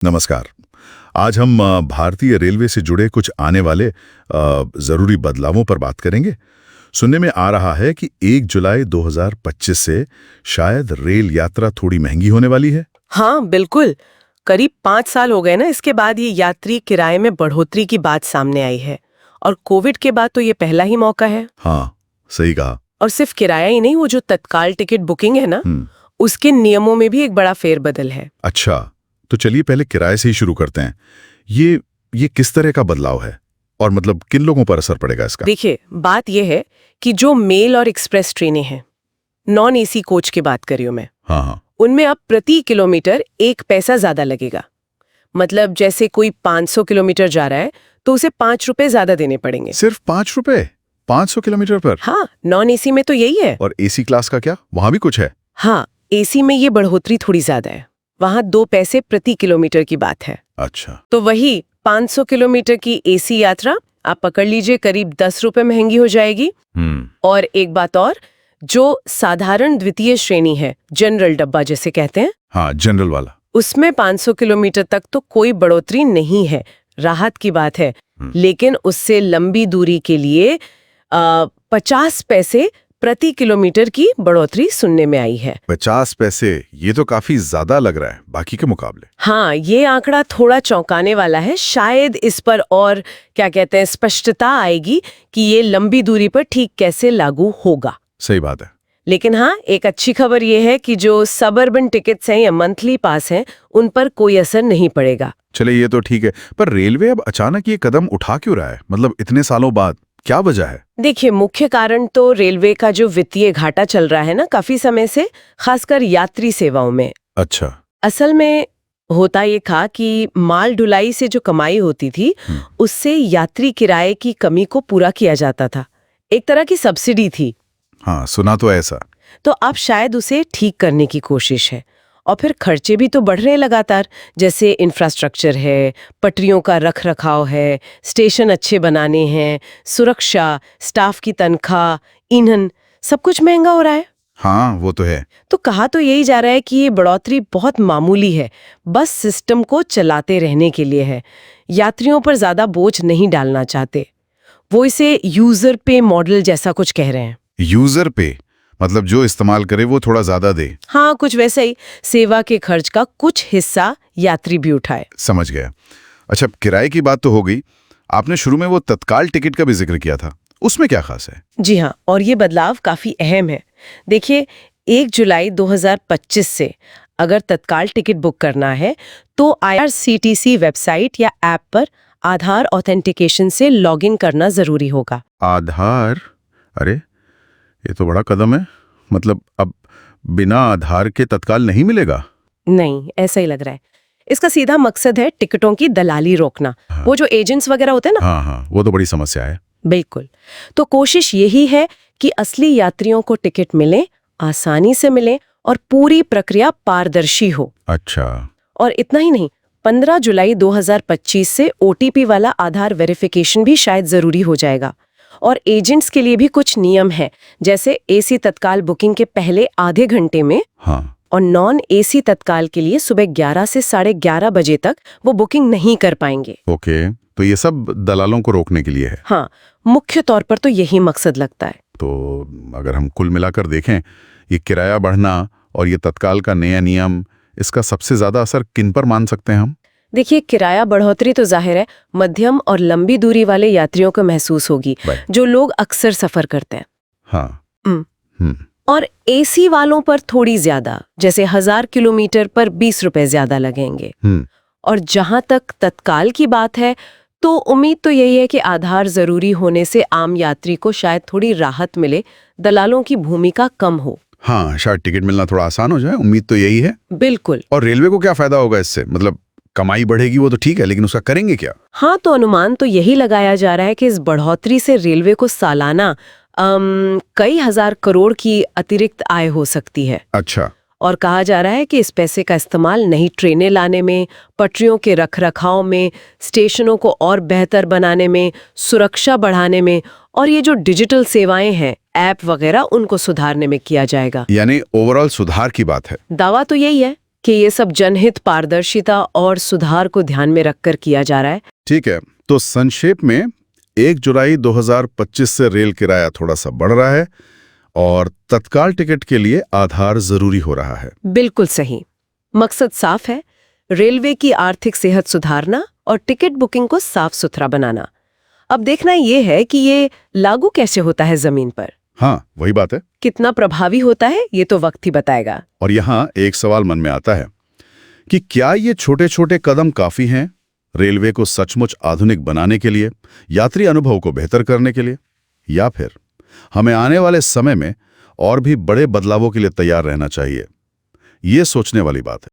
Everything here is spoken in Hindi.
नमस्कार। आज हम भारतीय रेलवे से जुड़े कुछ आने वाले ज़रूरी बदलावों पर बात करेंगे। सुनने में आ रहा है कि 1 जुलाई 2025 से शायद रेल यात्रा थोड़ी महंगी होने वाली है। हाँ बिल्कुल। करीब 5 साल हो गए ना, इसके बाद ये यात्री किराए में बढ़ोतरी की बात सामने आई है। और कोविड के बाद तो ये पहला ही मौका है। हाँ, सही कहा। और सिर्फ किराया ही नहीं, वो जो तत्काल टिकट बुकिंग है ना, उसके नियमों में भी एक बड़ा फेरबदल है। अच्छा, तो चलिए पहले किराए से ही शुरू करते हैं। ये किस तरह का बदलाव है और मतलब किन लोगों पर असर पड़ेगा इसका? देखिए, बात यह है कि जो मेल और एक्सप्रेस ट्रेनें हैं, नॉन एसी कोच की बात कर रही हूं मैं, हाँ, उनमें अब प्रति किलोमीटर 1 पैसा ज्यादा लगेगा। मतलब जैसे कोई 500 किलोमीटर जा रहा है तो उसे 5 रुपए ज्यादा देने पड़ेंगे। सिर्फ 5 रुपए 500 किलोमीटर पर? हाँ, नॉन एसी में तो यही है। और एसी क्लास का क्या, वहां भी कुछ है? हाँ, एसी में ये बढ़ोतरी थोड़ी ज्यादा है। वहां 2 पैसे प्रति किलोमीटर की बात है। अच्छा, तो वही 500 किलोमीटर की एसी यात्रा आप पकड़ लीजिए करीब 10 रुपए महंगी हो जाएगी। और एक बात और, जो साधारण द्वितीय श्रेणी है, जनरल डब्बा जिसे कहते हैं, हाँ, जनरल वाला, उसमें 500 किलोमीटर तक तो कोई बढ़ोतरी नहीं है, राहत की बात है। लेकिन उससे लंबी दूरी के लिए 50 पैसे प्रति किलोमीटर की बढ़ोतरी सुनने में आई है। 50 पैसे, ये तो काफी ज्यादा लग रहा है बाकी के मुकाबले। हाँ, ये आंकड़ा थोड़ा चौंकाने वाला है। शायद इस पर और क्या कहते हैं, स्पष्टता आएगी कि ये लंबी दूरी पर ठीक कैसे लागू होगा। सही बात है। लेकिन हाँ, एक अच्छी खबर ये है कि जो सबअर्बन टिकट्स हैं या मंथली पास हैं, उन पर कोई असर नहीं पड़ेगा। चले, ये तो ठीक है, पर रेलवे अब अचानक ये कदम उठा क्यों रहा है? मतलब इतने सालों बाद क्या वजह है? देखिए, मुख्य कारण तो रेलवे का जो वित्तीय घाटा चल रहा है ना काफी समय से, खासकर यात्री सेवाओं में। अच्छा। असल में होता ये था कि माल ढुलाई से जो कमाई होती थी, उससे यात्री किराए की कमी को पूरा किया जाता था। एक तरह की सब्सिडी थी। हाँ, सुना तो ऐसा। तो अब शायद उसे ठीक करने की कोशिश है। और फिर खर्चे भी तो बढ़ रहे हैं लगातार, जैसे इंफ्रास्ट्रक्चर है, पटरियों का रख रखाव है, स्टेशन अच्छे बनाने हैं, सुरक्षा, स्टाफ की तनख्वाह, ईंधन, सब कुछ महंगा हो रहा है। हाँ, वो तो है। तो कहा तो यही जा रहा है कि ये बढ़ोतरी बहुत मामूली है, बस सिस्टम को चलाते रहने के लिए है। यात्रियों पर ज्यादा बोझ नहीं डालना चाहते। वो इसे यूजर पे मॉडल जैसा कुछ कह रहे हैं। यूजर पे मतलब जो इस्तेमाल करे वो थोड़ा ज्यादा दे। हाँ, कुछ वैसा ही, सेवा के खर्च का कुछ हिस्सा यात्री भी उठाए। समझ गया। अच्छा, किराए की बात तो हो गई। आपने शुरू में वो तत्काल टिकट का भी जिक्र किया था, उसमें क्या खास है? जी हाँ, और ये बदलाव काफी अहम है। देखिए, 1 जुलाई 2025 से अगर तत्काल टिकट बुक करना है तो IRCTC वेबसाइट या ऐप पर आधार ऑथेंटिकेशन से लॉगिन करना जरूरी होगा। आधार? अरे, ये तो बड़ा कदम है। मतलब अब बिना आधार के तत्काल नहीं मिलेगा? नहीं, ऐसा ही लग रहा है। इसका सीधा मकसद है टिकटों की दलाली रोकना। हाँ। वो जो एजेंट्स वगैरह होते हैं ना, हाँ, वो तो बड़ी समस्या है। बिल्कुल। तो कोशिश यही है कि असली यात्रियों को टिकट मिले, आसानी से मिले और पूरी प्रक्रिया पारदर्शी हो। अच्छा। और इतना ही नहीं, 15 जुलाई 2025 से OTP वाला आधार वेरिफिकेशन भी शायद जरूरी हो जाएगा। और एजेंट्स के लिए भी कुछ नियम हैं, जैसे एसी तत्काल बुकिंग के पहले आधे घंटे में, हाँ, और नॉन एसी तत्काल के लिए सुबह 11 से 11:30 बजे तक वो बुकिंग नहीं कर पाएंगे। ओके, तो ये सब दलालों को रोकने के लिए है? हाँ, मुख्य तौर पर तो यही मकसद लगता है। तो अगर हम कुल मिलाकर देखें, ये किराया बढ़ना और ये तत्काल का नया नियम, इसका सबसे ज्यादा असर किन पर मान सकते हैं हम? देखिए, किराया बढ़ोतरी तो जाहिर है मध्यम और लंबी दूरी वाले यात्रियों को महसूस होगी, जो लोग अक्सर सफर करते हैं। हाँ। और एसी वालों पर थोड़ी ज्यादा, जैसे 1000 किलोमीटर पर 20 रुपए ज्यादा लगेंगे। और जहां तक तत्काल की बात है, तो उम्मीद तो यही है कि आधार जरूरी होने से आम यात्री को शायद थोड़ी राहत मिले, दलालों की भूमिका कम हो। हाँ, शायद टिकट मिलना थोड़ा आसान हो जाए, उम्मीद तो यही है। बिल्कुल। और रेलवे को क्या फायदा होगा इससे? मतलब कमाई बढ़ेगी वो तो ठीक है, लेकिन उसका करेंगे क्या? हाँ, तो अनुमान तो यही लगाया जा रहा है कि इस बढ़ोतरी से रेलवे को सालाना कई हजार करोड़ की अतिरिक्त आय हो सकती है। अच्छा। और कहा जा रहा है कि इस पैसे का इस्तेमाल नई ट्रेनें लाने में, पटरियों के रखरखाव में, स्टेशनों को और बेहतर बनाने में, सुरक्षा बढ़ाने में, और ये जो डिजिटल सेवाएं हैं, ऐप वगैरह, उनको सुधारने में किया जाएगा। यानी ओवरऑल सुधार की बात है। दावा तो यही है। कि ये सब जनहित, पारदर्शिता और सुधार को ध्यान में रखकर किया जा रहा है। ठीक है, तो संक्षेप में 1 जुलाई 2025 से रेल किराया थोड़ा सा बढ़ रहा है और तत्काल टिकट के लिए आधार जरूरी हो रहा है। बिल्कुल सही। मकसद साफ है, रेलवे की आर्थिक सेहत सुधारना और टिकट बुकिंग को साफ सुथरा बनाना। अब देखना ये है कि ये लागू कैसे होता है जमीन पर। हाँ, वही बात है। कितना प्रभावी होता है ये तो वक्त ही बताएगा। और यहाँ एक सवाल मन में आता है कि क्या ये छोटे छोटे कदम काफी हैं रेलवे को सचमुच आधुनिक बनाने के लिए, यात्री अनुभव को बेहतर करने के लिए, या फिर हमें आने वाले समय में और भी बड़े बदलावों के लिए तैयार रहना चाहिए? ये सोचने वाली बात है।